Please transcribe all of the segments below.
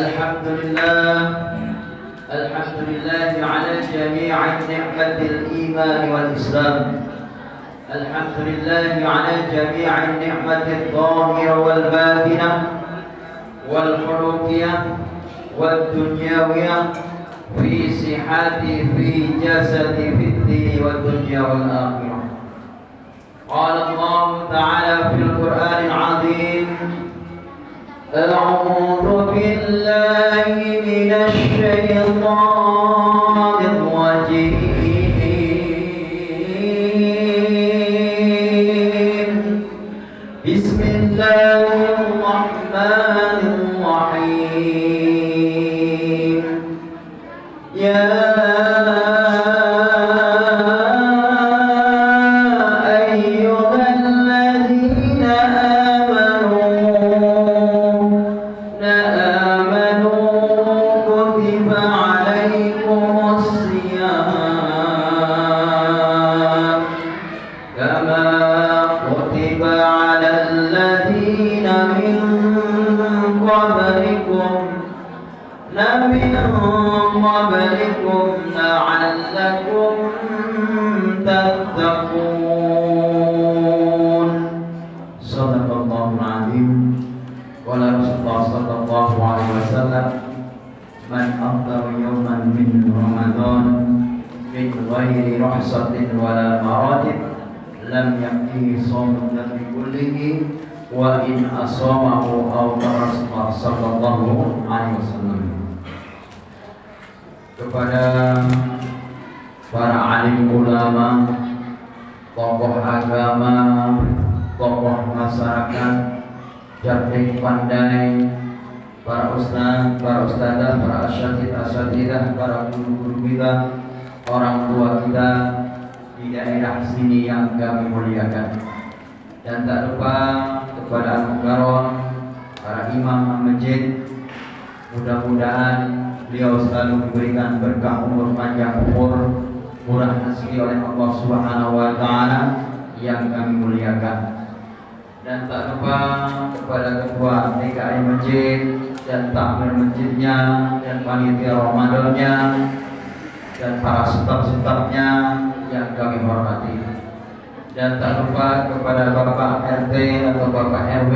الحمد لله الحمد لله على جميع نعمة الإيمان والإسلام. الحمد لله على جميع النعمة الظاهرة والباطنة والخلقية والدنيوية في صحتي في جسدي في الدين والدنيا والآخرة. قال الله تعالى في القرآن العظيم: أعوذ بالله من الشيطان الرجيم. بسم الله الرحمن الرحيم. يا لعلكم تتقون. صدق الله العظيم. قال رسول الله صلى الله عليه وسلم: من أفطر يوما من رمضان من غير رخصة ولا مراتب لم يأته صوم الدهر كله وإن أصامه أو ترصد. صلى الله عليه وسلم. Kepada para alim ulama, tokoh agama, tokoh masyarakat, cerdik pandai, para ustaz, para ustadzah, para asatidzah, para guru-guru kita, orang tua kita di daerah sini yang kami muliakan. Dan tak lupa kepada al-mukarram, para imam masjid, mudah-mudahan beliau selalu diberikan berkah umur panjang, umur murah rezeki oleh Allah Subhanahu wa taala yang kami muliakan. Dan tak lupa kepada ketua DKI masjid dan takmir masjidnya dan panitia Ramadannya dan para staf-stafnya yang kami hormati. Dan tak lupa kepada Bapak RT atau Bapak RW,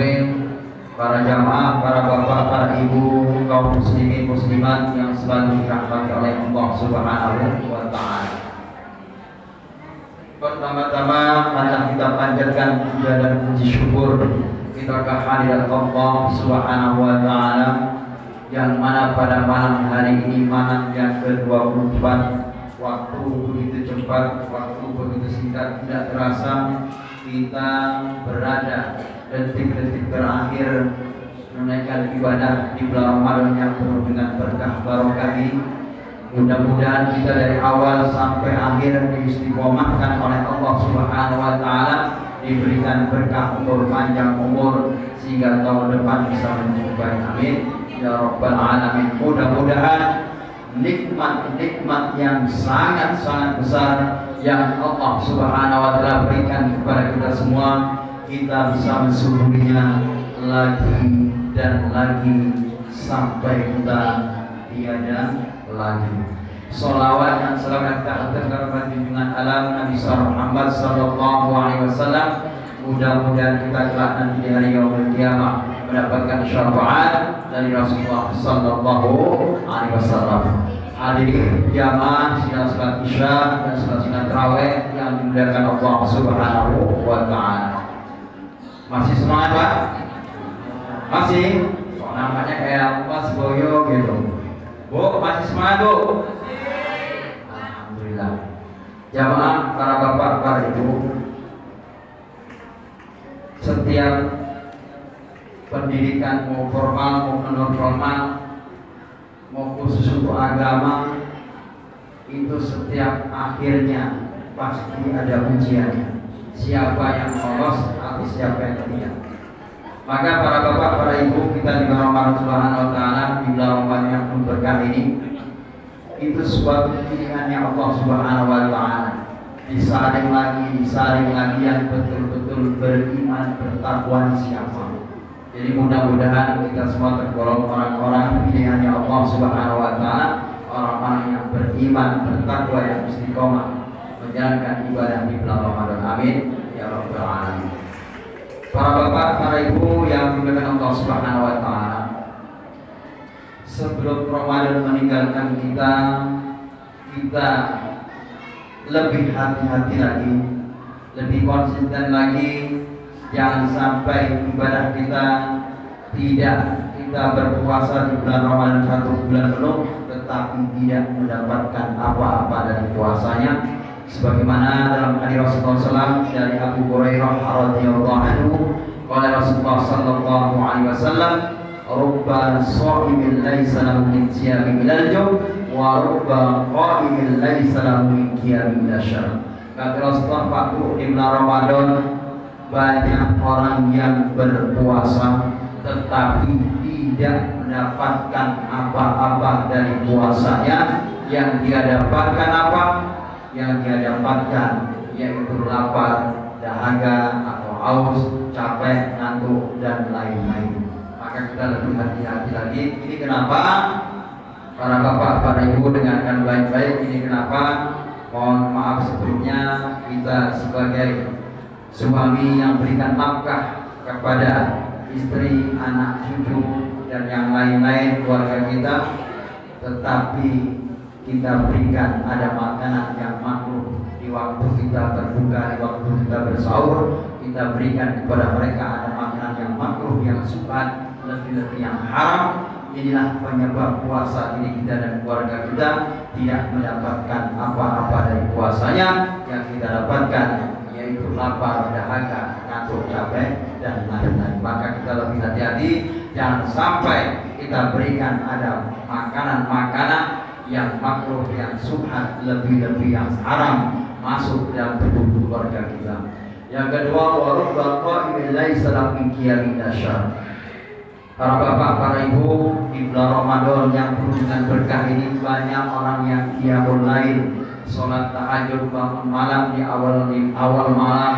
para jamaah, para bapak, para ibu, kaum muslimin muslimat yang selalu dirahmati oleh Allah Subhanahu wa taala. Pertama-tama marilah kita panjatkan puja dan puji syukur kita kehadirat Allah Subhanahu wa taala yang mana pada malam hari ini, malam yang ke-24, waktu begitu cepat, waktu begitu singkat, tidak terasa kita berada detik-detik terakhir menunaikan ibadah di bulan Ramadan yang penuh dengan berkah barokah ini. Mudah-mudahan kita dari awal sampai akhir diistiqomahkan oleh Allah Subhanahu wa taala, diberikan berkah umur panjang umur sehingga tahun depan bisa mencapai. Amin ya rabbal alamin. Mudah-mudahan nikmat-nikmat yang sangat-sangat besar yang Allah Subhanahu wa taala berikan kepada kita semua, kita bisa mensyukurinya lagi dan lagi sampai kita tiada lagi. Sholawat dan salam kita aturkan kepada junjungan alam Nabi Muhammad sallallahu alaihi wasallam. Mudah-mudahan kita kelak nanti di hari yaumul qiyamah mendapatkan syafaat dari Rasulullah sallallahu alaihi wasallam. Hadirin jamaah sidang salat Isya dan salat tarawih yang dimuliakan Allah Subhanahu wa taala. Masih semangat Pak? Masih? Kok namanya kayak Mas Boyo gitu. Bu, masih semangat Bu? Alhamdulillah. Jamaah, para bapak, para ibu, setiap pendidikan mau formal mau non formal mau khusus untuk agama itu setiap akhirnya pasti ada ujiannya. Siapa yang lolos atau siapa yang tidak. Maka para bapak, para ibu, kita di Ramadan Subhanahu wa taala di bulan Ramadan yang penuh berkah ini, itu suatu pilihannya Allah Subhanahu wa taala. Disaring lagi yang betul-betul beriman bertakwa siapa. Jadi mudah-mudahan kita semua tergolong orang-orang pilihannya Allah Subhanahu wa taala, orang-orang yang beriman, bertakwa, yang istiqomah menjalankan ibadah di bulan Ramadan. Amin ya rabbal alamin. Para bapak, para ibu yang dimuliakan Allah Subhanahu wa taala, sebelum Ramadan meninggalkan kita lebih hati-hati lagi, lebih konsisten lagi. Jangan sampai ibadah kita kita berpuasa di bulan Ramadan 1 bulan penuh tetapi tidak mendapatkan apa-apa dari puasanya, sebagaimana dalam hadis Rasulullah SAW dari Abu Hurairah radhiyallahu anhu, qala Rasulullah sallallahu alaihi wasallam, rubba sha'imin laisa lahu min siyami minal jum wa rubba qa'imin laisa lahu min qiyami minasyar. Kata Rasulullah, waktu di bulan Ramadan banyak orang yang berpuasa tetapi tidak mendapatkan apa-apa dari puasanya. Yang dia dapatkan apa? Yang dia dapatkan yaitu lapar, dahaga atau haus, capek, ngantuk dan lain-lain. Maka kita lebih hati-hati lagi. Ini kenapa? Para bapak, para ibu dengarkan baik-baik. Ini kenapa? Mohon maaf sebelumnya, kita sebagai suami yang berikan nafkah kepada istri, anak, cucu dan yang lain-lain keluarga kita, tetapi kita berikan ada makanan yang makruh di waktu kita berbuka, di waktu kita bersahur, kita berikan kepada mereka ada makanan yang makruh, yang subhat, lebih-lebih yang haram. Inilah penyebab puasa diri kita dan keluarga kita tidak mendapatkan apa-apa dari puasanya. Yang kita dapatkan yaitu lapar, dahaga, ngantuk, capek dan lain-lain. Maka kita lebih hati-hati, jangan sampai kita berikan ada makanan-makanan yang makruh, yang subhat, lebih-lebih yang haram masuk dalam tubuh keluarga kita. Yang kedua, warubba qa'imin laisa lahu min qiyamin minasyar. Para bapak, para ibu, di bulan Ramadan yang penuh dengan berkah ini banyak orang yang qiyamul lail, sholat tahajud, bangun malam di awal malam,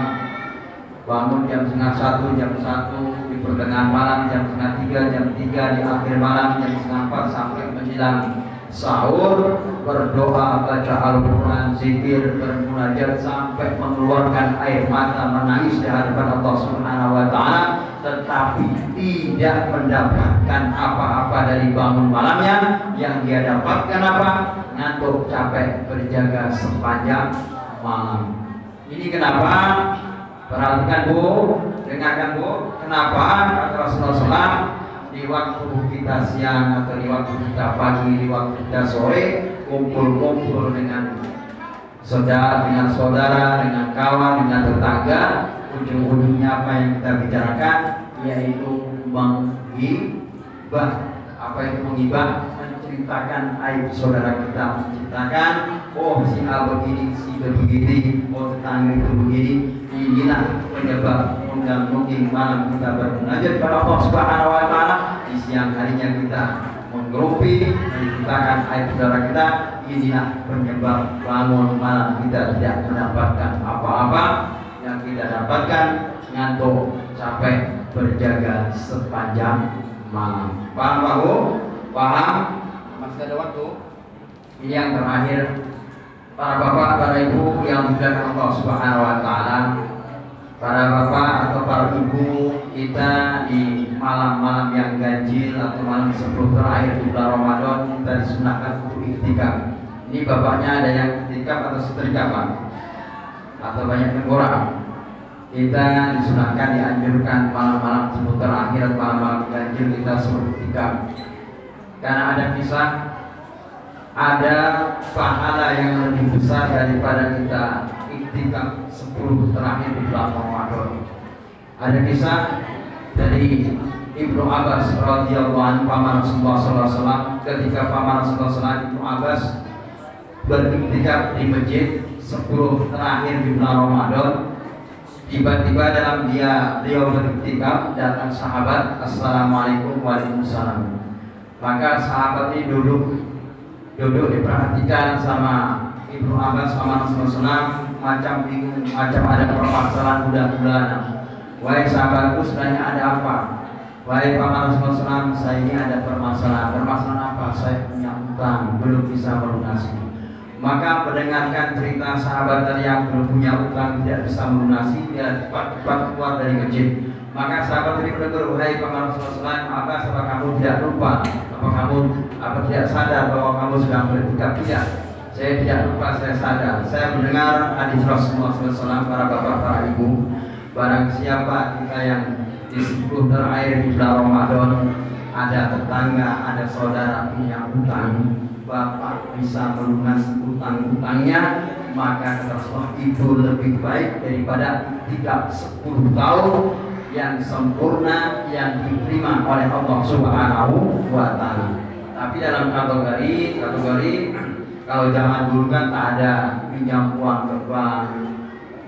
bangun jam 12:30, jam 1, di pertengahan malam jam 2:30, jam 3, di akhir malam jam 3:30 sampai menjelang sahur, berdoa, baca Al-Quran, zikir, bermunajat sampai mengeluarkan air mata, menangis di hadapan Allah Subhanahu wa taala, tetapi tidak mendapatkan apa-apa dari bangun malamnya. Yang dia dapatkan apa? Ngantuk, capek, berjaga sepanjang malam. Ini kenapa? Perhatikan Bu, dengarkan Bu. Kenapa? Kata Rasulullah SAW, di waktu kita siang atau di waktu kita pagi, di waktu kita sore, kumpul-kumpul dengan saudara, dengan kawan, dengan tetangga, ujung-ujungnya apa yang kita bicarakan yaitu menghibah. Apa itu menghibah? Menceritakan aib saudara kita, menceritakan oh si A begini, si B begini, oh tetangga itu begini. Inilah penyebab mungkin malam kita bermunajat kepada Allah Subhanahu wa taala, di siang harinya kita menggerupi, menceritakan aib saudara kita. Inilah penyebab bangun malam kita tidak mendapatkan apa-apa. Yang kita dapatkan ngantuk, capek, berjaga sepanjang malam. Paham Pak Bu? Paham? Masih ada waktu? Ini yang terakhir, para bapak, para ibu yang dimuliakan Allah Subhanahu wa taala. Para bapak atau para ibu, kita di malam-malam yang ganjil atau malam 10 terakhir di bulan Ramadan kita disunahkan untuk iktikaf. Ini bapaknya ada yang iktikaf atau setrikapan atau banyak yang kurang. Kita disunahkan, dianjurkan malam-malam 10 terakhir atau malam-malam ganjil kita suruh iktikaf. Karena ada kisah, ada pahala yang lebih besar daripada kita iktikaf 10 terakhir di bulan Ramadan. Ada kisah dari Ibnu Abbas radhiyallahu anhu, paman Rasulullah sallallahu alaihi wasallam, ketika paman Rasulullah sallallahu alaihi wasallam Ibnu Abbas beriktikaf di masjid 10 terakhir di bulan Ramadan. Tiba-tiba dalam beliau beriktikaf datang sahabat, assalamualaikum, waalaikumsalam. Maka sahabat ini duduk diperhatikan sama Ibnu Abbas sama Rasulullah, macam bingung, macam ada permasalahan bulan-bulanan. Wahai sahabatku, sebenarnya ada apa? Wahai paman Rasulullah SAW, saya ini ada permasalahan. Permasalahan apa? Saya punya utang, belum bisa melunasi. Maka mendengarkan cerita sahabat tadi yang belum punya utang, tidak bisa melunasi, dia cepat-cepat keluar dari masjid. Maka sahabat tadi menegur, wahai paman Rasulullah SAW, apa kamu tidak lupa? Apa tidak sadar bahwa kamu sedang bersikap tidak? Saya tidak lupa, saya sadar. Saya mendengar hadis Rasulullah SAW, para bapak, para ibu, barang siapa kita yang di 10 terakhir di bulan Ramadan ada tetangga, ada saudara punya utang, bapak bisa melunasi utang-utangnya, maka Rasulullah itu lebih baik daripada 10 tahun yang sempurna yang diterima oleh Allah Subhanahu wa Ta'ala. Tapi dalam kategori kalau zaman dulu kan tak ada pinjam uang ke bank,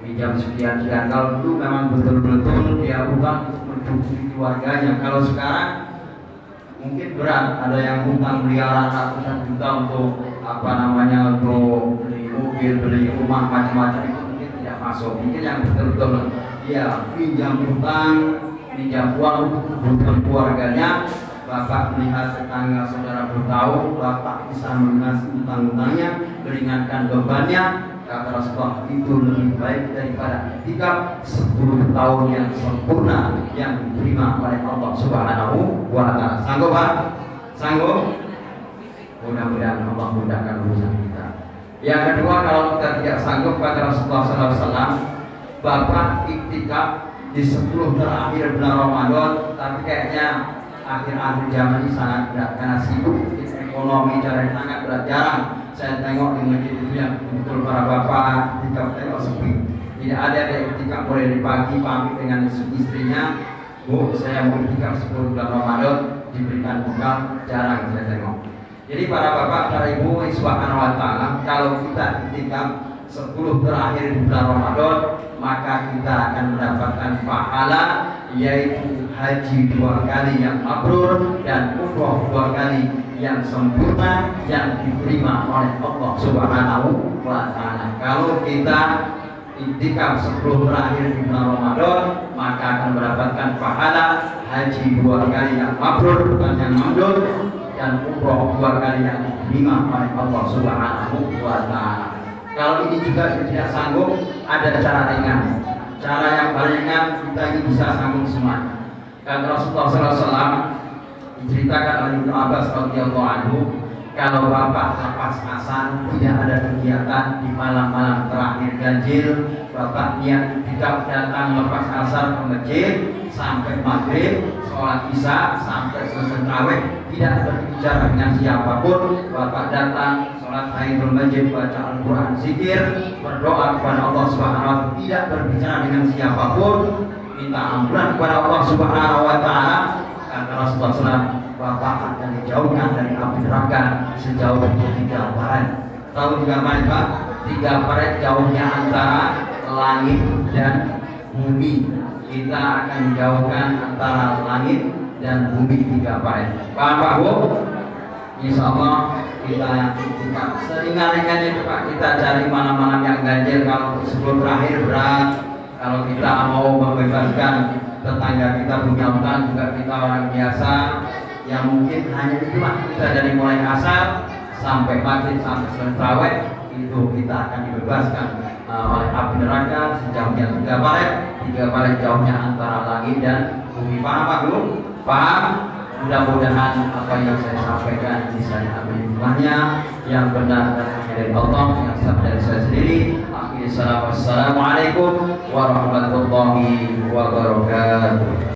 pinjam sekian. Kalau dulu memang betul-betul dia utang untuk mencukupi keluarganya. Kalau sekarang mungkin berat, ada yang utang miliaran, ratusan juta untuk untuk beli mobil, beli rumah, macam-macam, itu mungkin tidak masuk. Mungkin yang betul-betul dia pinjam uang untuk kebutuhan keluarganya. Bapak melihat tetangga saudara bertahu, bapak bisa melunasi utang-utangnya, meringankan bebannya. Kata Rasulullah, itu lebih baik daripada 10 tahun yang sempurna yang diterima oleh Allah Subhanahu wa Ta'ala. Sanggup Pak? Sanggup? Mudah-mudahan Allah mudahkan urusan kita. Yang kedua, kalau kita tidak sanggup, kata Rasulullah SAW, bapak iktikaf di 10 terakhir bulan Ramadan, tapi kayaknya akhir-akhir zaman ini sangat berat karena sibuk ekonomi, cara sangat berat. Jarang saya tengok di masjid itu yang betul para bapak iktikaf, tengok sepi. Tidak ada yang iktikaf mulai dari pagi pamit dengan istrinya, Bu, saya mau iktikaf 10 bulan Ramadan, diberikan bekal, jarang saya tengok. Jadi para bapak, para ibu, subhanahu wa ta'ala, kalau kita iktikaf 10 terakhir di bulan Ramadan, maka kita akan mendapatkan pahala, yaitu haji 2 kali yang mabrur dan umroh 2 kali yang sempurna yang diterima oleh Allah Subhanahu wa Ta'ala. Kalau kita iktikaf 10 terakhir di bulan Ramadan, maka akan mendapatkan pahala haji 2 kali yang mabrur, bukan yang mamdud, dan umroh 2 kali yang diterima oleh Allah Subhanahu wa Ta'ala. Kalau ini juga tidak sanggup, ada cara ringan. Cara yang paling ringan, kita ini bisa sanggup semua. Kata Rasulullah SAW, diceritakan oleh Ibnu Abbas radhiyallahu anhu, kalau bapak lepas asar tidak ada kegiatan di malam-malam terakhir ganjil, bapak niat tidak datang lepas asar ke masjid sampai maghrib, sholat isya sampai selesai tarawih, tidak berbicara dengan siapapun. Bapak datang sholat tahiyatul masjid, baca Al-Quran, zikir, berdoa kepada Allah Subhanahu wa Ta'ala, tidak berbicara dengan siapapun, minta ampunan kepada Allah Subhanahu wa Ta'ala. Kata Rasulullah SAW, bapak akan dijauhkan dari api neraka sejauh 3 paret. Tahu 3 paret Pak? 3 paret jauhnya antara langit dan bumi. Kita akan dijauhkan antara langit dan bumi 3 paret. Paham Pak Bu? Insya Allah kita seringan-ringannya itu Pak, kita cari malam-malam yang ganjil. Kalau sebelum terakhir berat, kalau kita mau membebaskan tetangga kita punya utang, juga kita orang biasa yang mungkin hanya itulah, kita dari mulai asar sampai maghrib sampai selesai tarawih, itu kita akan dibebaskan oleh api neraka sejauhnya 3 paret jauhnya antara langit dan bumi. Paham Pak Guru? Paham? Mudah-mudahan apa yang saya sampaikan bisa diambil hikmahnya, yang benar datangnya dari Allah, yang salah dari saya sendiri. Assalamualaikum warahmatullahi wabarakatuh.